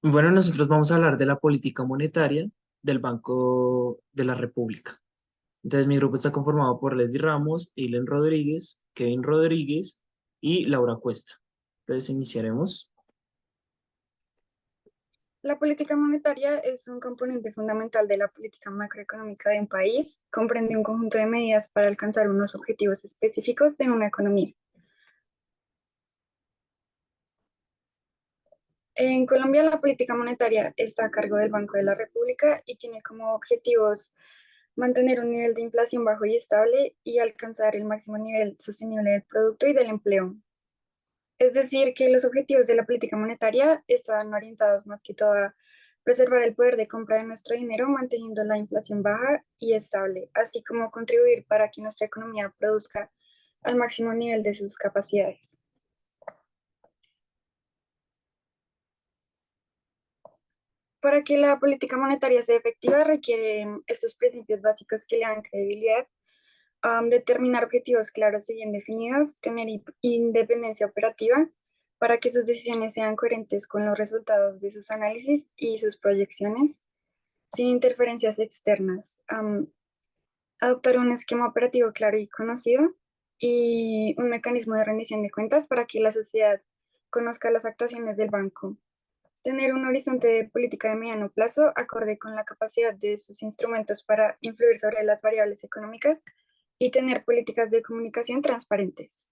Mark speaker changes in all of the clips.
Speaker 1: Bueno, nosotros vamos a hablar de la política monetaria del Banco de la República. Entonces, mi grupo está conformado por Leslie Ramos, Ilen Rodríguez, Kevin Rodríguez y Laura Cuesta. Entonces, iniciaremos.
Speaker 2: La política monetaria es un componente fundamental de la política macroeconómica de un país. Comprende un conjunto de medidas para alcanzar unos objetivos específicos en una economía. En Colombia, la política monetaria está a cargo del Banco de la República y tiene como objetivos mantener un nivel de inflación bajo y estable y alcanzar el máximo nivel sostenible del producto y del empleo. Es decir, que los objetivos de la política monetaria están orientados más que todo a preservar el poder de compra de nuestro dinero, manteniendo la inflación baja y estable, así como contribuir para que nuestra economía produzca al máximo nivel de sus capacidades. Para que la política monetaria sea efectiva, requiere estos principios básicos que le dan credibilidad, determinar objetivos claros y bien definidos, tener independencia operativa para que sus decisiones sean coherentes con los resultados de sus análisis y sus proyecciones, sin interferencias externas, adoptar un esquema operativo claro y conocido y un mecanismo de rendición de cuentas para que la sociedad conozca las actuaciones del banco. Tener un horizonte de política de mediano plazo acorde con la capacidad de sus instrumentos para influir sobre las variables económicas y tener políticas de comunicación transparentes.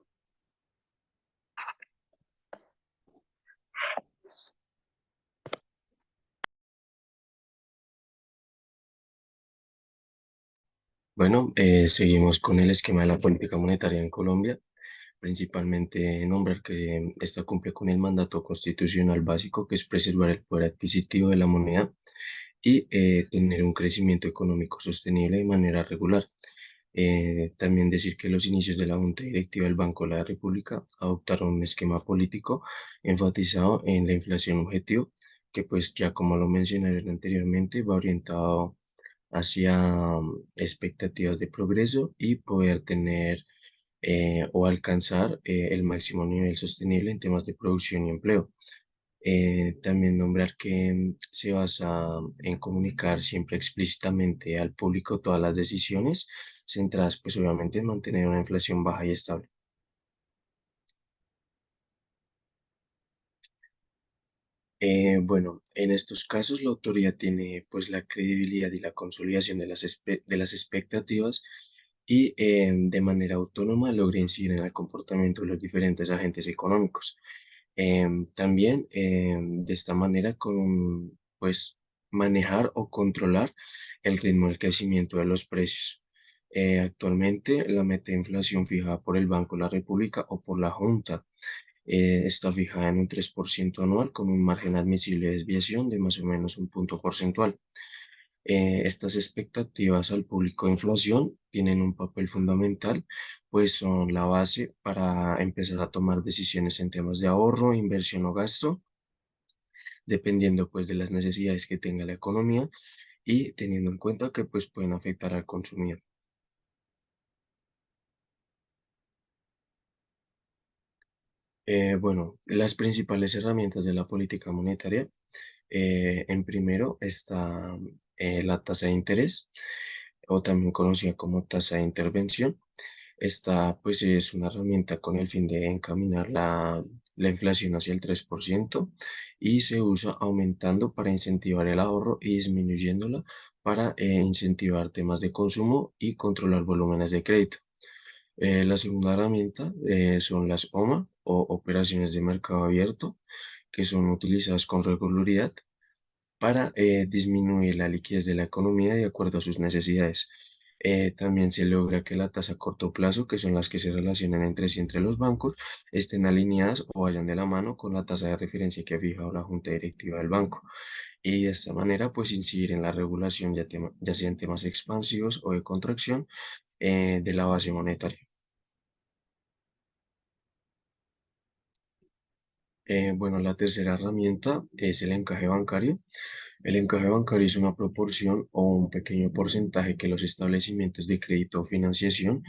Speaker 3: Bueno, seguimos con el esquema de la política monetaria en Colombia, principalmente nombrar que esta cumple con el mandato constitucional básico, que es preservar el poder adquisitivo de la moneda y tener un crecimiento económico sostenible de manera regular. También decir que los inicios de la Junta Directiva del Banco de la República adoptaron un esquema político enfatizado en la inflación objetivo, que pues ya como lo mencioné anteriormente, va orientado hacia expectativas de progreso y poder tener o alcanzar el máximo nivel sostenible en temas de producción y empleo. También nombrar que se basa en comunicar siempre explícitamente al público todas las decisiones centradas pues obviamente en mantener una inflación baja y estable. Bueno, en estos casos la autoridad tiene pues la credibilidad y la consolidación de de las expectativas y de manera autónoma logra incidir en el comportamiento de los diferentes agentes económicos. También de esta manera pues manejar o controlar el ritmo del crecimiento de los precios. Actualmente la meta de inflación fijada por el Banco de la República o por la Junta está fijada en un 3% anual con un margen admisible de desviación de más o menos un punto porcentual. Estas expectativas al público de inflación tienen un papel fundamental, pues son la base para empezar a tomar decisiones en temas de ahorro, inversión o gasto, dependiendo pues de las necesidades que tenga la economía y teniendo en cuenta que pues pueden afectar al consumidor. Bueno, las principales herramientas de la política monetaria. En primero está la tasa de interés, o también conocida como tasa de intervención. Esta pues es una herramienta con el fin de encaminar la inflación hacia el 3% y se usa aumentando para incentivar el ahorro y disminuyéndola para incentivar temas de consumo y controlar volúmenes de crédito. La segunda herramienta son las OMA o operaciones de mercado abierto, que son utilizadas con regularidad para disminuir la liquidez de la economía de acuerdo a sus necesidades. También se logra que la tasa a corto plazo, que son las que se relacionan entre sí entre los bancos, estén alineadas o vayan de la mano con la tasa de referencia que ha fijado la junta directiva del banco. Y de esta manera, pues incidir en la regulación ya sea en temas expansivos o de contracción de la base monetaria. Bueno, la tercera herramienta es el encaje bancario. El encaje bancario es una proporción o un pequeño porcentaje que los establecimientos de crédito o financiación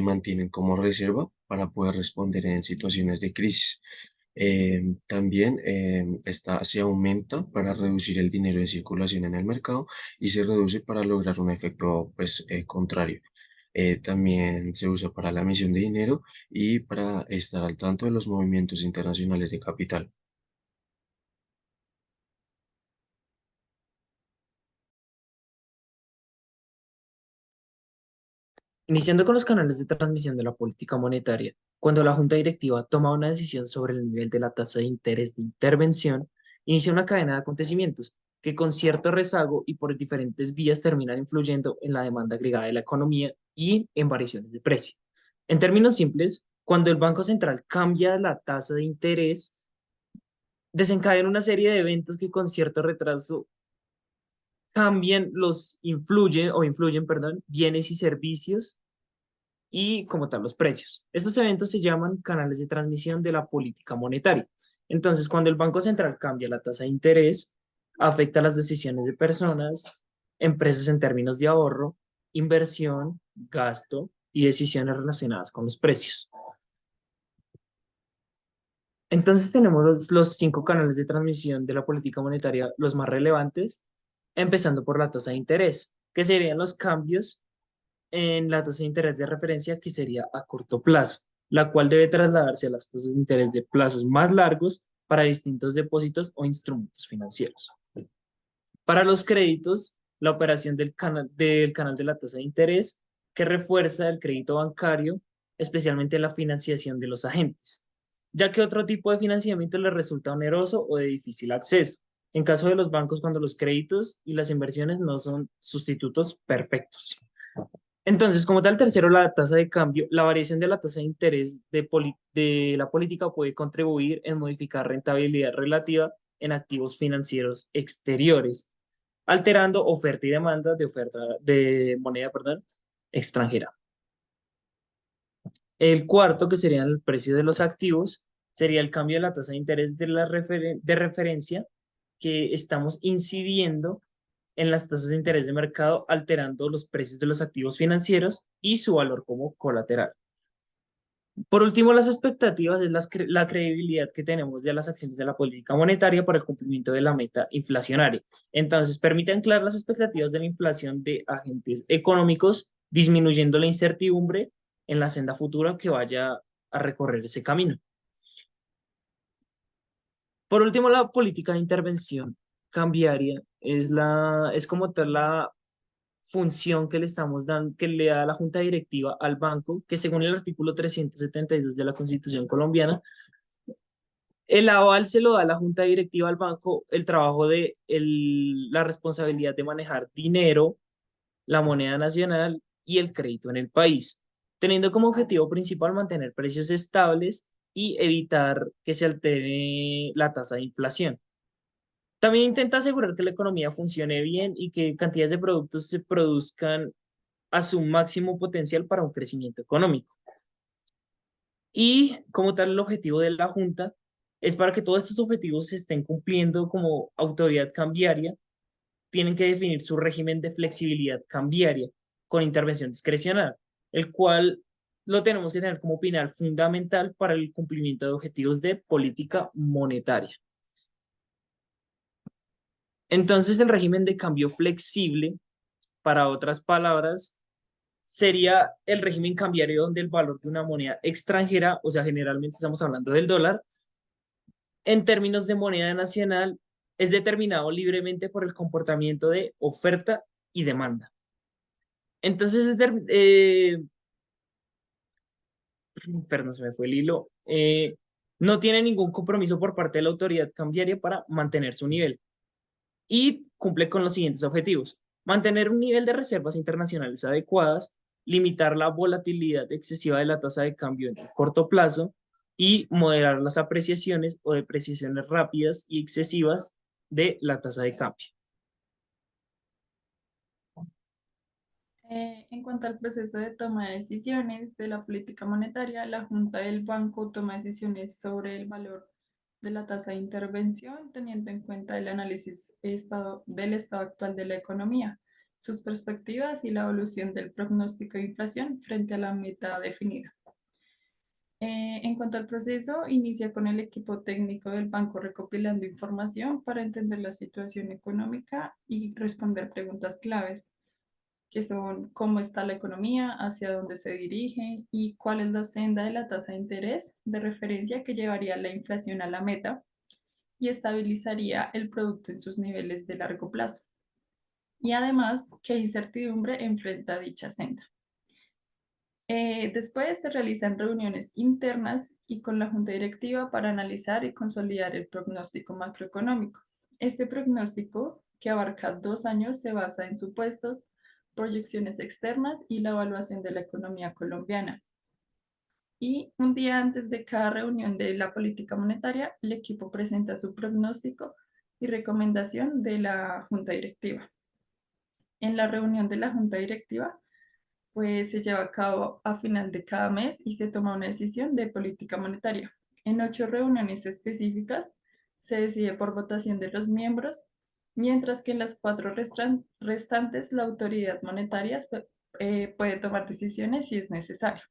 Speaker 3: mantienen como reserva para poder responder en situaciones de crisis. También se aumenta para reducir el dinero de circulación en el mercado y se reduce para lograr un efecto pues, contrario. También se usa para la emisión de dinero y para estar al tanto de los movimientos internacionales de capital.
Speaker 1: Iniciando con los canales de transmisión de la política monetaria, cuando la Junta Directiva toma una decisión sobre el nivel de la tasa de interés de intervención, inicia una cadena de acontecimientos que con cierto rezago y por diferentes vías terminan influyendo en la demanda agregada de la economía y en variaciones de precio. En términos simples, cuando el Banco Central cambia la tasa de interés, desencadena una serie de eventos que con cierto retraso cambian influyen, perdón, bienes y servicios y como tal los precios. Estos eventos se llaman canales de transmisión de la política monetaria. Entonces, cuando el Banco Central cambia la tasa de interés, afecta las decisiones de personas, empresas en términos de ahorro, inversión, gasto y decisiones relacionadas con los precios. Entonces tenemos los 5 canales de transmisión de la política monetaria, los más relevantes, empezando por la tasa de interés, que serían los cambios en la tasa de interés de referencia que sería a corto plazo, la cual debe trasladarse a las tasas de interés de plazos más largos para distintos depósitos o instrumentos financieros. Para los créditos, la operación del canal de la tasa de interés que refuerza el crédito bancario, especialmente la financiación de los agentes, ya que otro tipo de financiamiento les resulta oneroso o de difícil acceso. En caso de los bancos, cuando los créditos y las inversiones no son sustitutos perfectos. Entonces, como tal, tercero, la tasa de cambio, la variación de la tasa de interés de la política puede contribuir en modificar rentabilidad relativa en activos financieros exteriores, alterando oferta y demanda de moneda, perdón, extranjera. El cuarto, que sería el precio de los activos, sería el cambio de la tasa de interés de referencia que estamos incidiendo en las tasas de interés de mercado, alterando los precios de los activos financieros y su valor como colateral. Por último, las expectativas es la credibilidad que tenemos de las acciones de la política monetaria para el cumplimiento de la meta inflacionaria. Entonces, permite anclar las expectativas de la inflación de agentes económicos, disminuyendo la incertidumbre en la senda futura que vaya a recorrer ese camino. Por último, la política de intervención cambiaria es como tal la función que le estamos dando, que le da la Junta Directiva al banco, que según el artículo 372 de la Constitución colombiana, el aval se lo da la Junta Directiva al banco, el trabajo la responsabilidad de manejar dinero, la moneda nacional y el crédito en el país, teniendo como objetivo principal mantener precios estables y evitar que se altere la tasa de inflación. También intenta asegurar que la economía funcione bien y que cantidades de productos se produzcan a su máximo potencial para un crecimiento económico. Y como tal, el objetivo de la Junta es para que todos estos objetivos se estén cumpliendo como autoridad cambiaria, tienen que definir su régimen de flexibilidad cambiaria con intervención discrecional, el cual lo tenemos que tener como pilar fundamental para el cumplimiento de objetivos de política monetaria. Entonces, el régimen de cambio flexible, para otras palabras, sería el régimen cambiario donde el valor de una moneda extranjera, o sea, generalmente estamos hablando del dólar, en términos de moneda nacional, es determinado libremente por el comportamiento de oferta y demanda. Entonces, perdón, se me fue el hilo, no tiene ningún compromiso por parte de la autoridad cambiaria para mantener su nivel y cumple con los siguientes objetivos: mantener un nivel de reservas internacionales adecuadas, limitar la volatilidad excesiva de la tasa de cambio en el corto plazo y moderar las apreciaciones o depreciaciones rápidas y excesivas de la tasa de cambio.
Speaker 4: En cuanto al proceso de toma de decisiones de la política monetaria, la Junta del Banco toma decisiones sobre el valor de la tasa de intervención, teniendo en cuenta el análisis del estado actual de la economía, sus perspectivas y la evolución del pronóstico de inflación frente a la meta definida. En cuanto al proceso, inicia con el equipo técnico del banco recopilando información para entender la situación económica y responder preguntas claves, que son cómo está la economía, hacia dónde se dirige y cuál es la senda de la tasa de interés de referencia que llevaría la inflación a la meta y estabilizaría el producto en sus niveles de largo plazo. Y además, qué incertidumbre enfrenta dicha senda. Después se realizan reuniones internas y con la junta directiva para analizar y consolidar el pronóstico macroeconómico. Este pronóstico, que abarca 2 años, se basa en supuestos, proyecciones externas y la evaluación de la economía colombiana. Y un día antes de cada reunión de la política monetaria, el equipo presenta su pronóstico y recomendación de la junta directiva. En la reunión de la junta directiva, pues se lleva a cabo a final de cada mes y se toma una decisión de política monetaria. En 8 reuniones específicas se decide por votación de los miembros, mientras que en las 4 restantes la autoridad monetaria puede tomar decisiones si es necesario.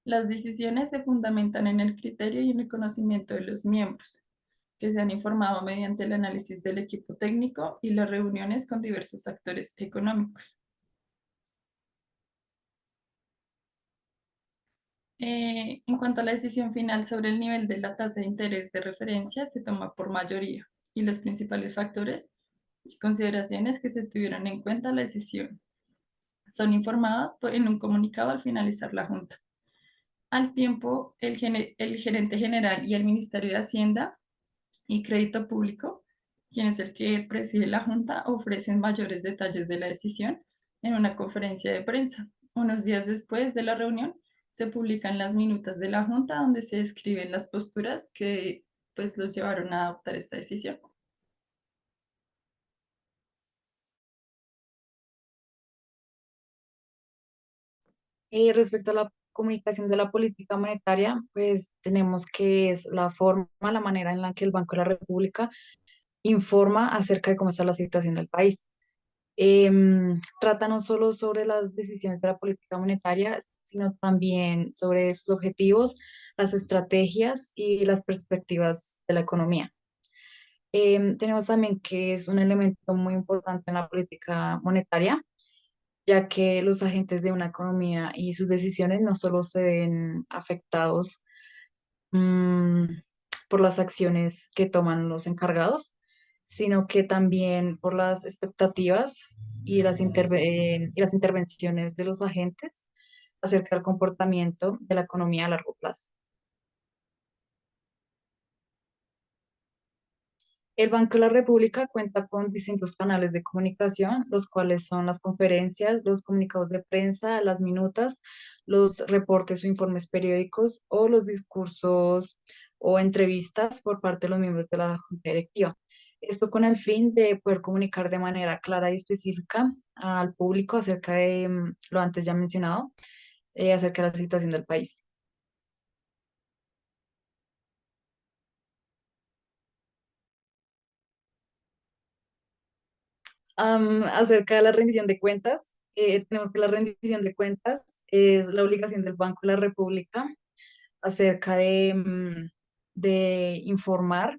Speaker 4: Las decisiones se fundamentan en el criterio y en el conocimiento de los miembros, que se han informado mediante el análisis del equipo técnico y las reuniones con diversos actores económicos. En cuanto a la decisión final sobre el nivel de la tasa de interés de referencia, se toma por mayoría y los principales factores y consideraciones que se tuvieron en cuenta en la decisión son informadas en un comunicado al finalizar la junta. Al tiempo, el gerente general y el Ministerio de Hacienda y Crédito Público, quien es el que preside la junta, ofrecen mayores detalles de la decisión en una conferencia de prensa. Unos días después de la reunión, se publican las minutas de la junta donde se describen las posturas que pues los llevaron a adoptar esta decisión.
Speaker 5: Respecto a la comunicación de la política monetaria, pues tenemos que es la forma, la manera en la que el Banco de la República informa acerca de cómo está la situación del país. Trata no solo sobre las decisiones de la política monetaria, sino también sobre sus objetivos, las estrategias y las perspectivas de la economía. Tenemos también que es un elemento muy importante en la política monetaria, ya que los agentes de una economía y sus decisiones no solo se ven afectados mm, por las acciones que toman los encargados, sino que también por las expectativas y las intervenciones de los agentes acerca del comportamiento de la economía a largo plazo. El Banco de la República cuenta con distintos canales de comunicación, los cuales son las conferencias, los comunicados de prensa, las minutas, los reportes o informes periódicos o los discursos o entrevistas por parte de los miembros de la Junta Directiva. Esto con el fin de poder comunicar de manera clara y específica al público acerca de lo antes ya mencionado, acerca de la situación del país. Acerca de la rendición de cuentas, tenemos que la rendición de cuentas es la obligación del Banco de la República acerca de informar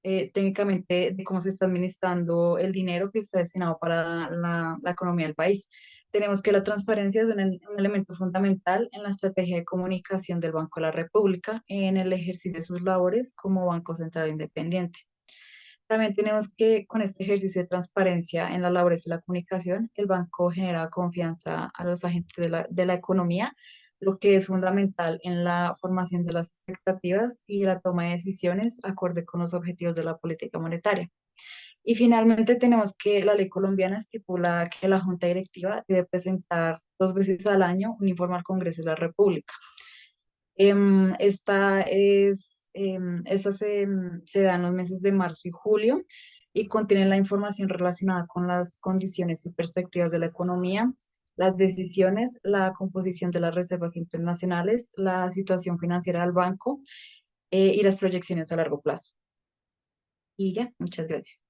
Speaker 5: técnicamente de cómo se está administrando el dinero que está destinado para la economía del país. Tenemos que la transparencia es un elemento fundamental en la estrategia de comunicación del Banco de la República en el ejercicio de sus labores como Banco Central Independiente. También tenemos que con este ejercicio de transparencia en las labores de la comunicación, el banco genera confianza a los agentes de la economía, lo que es fundamental en la formación de las expectativas y la toma de decisiones acorde con los objetivos de la política monetaria. Y finalmente tenemos que la ley colombiana estipula que la Junta Directiva debe presentar 2 veces al año un informe al Congreso de la República. Esta se da en los meses de marzo y julio y contiene la información relacionada con las condiciones y perspectivas de la economía, las decisiones, la composición de las reservas internacionales, la situación financiera del banco y las proyecciones a largo plazo. Y ya, muchas gracias.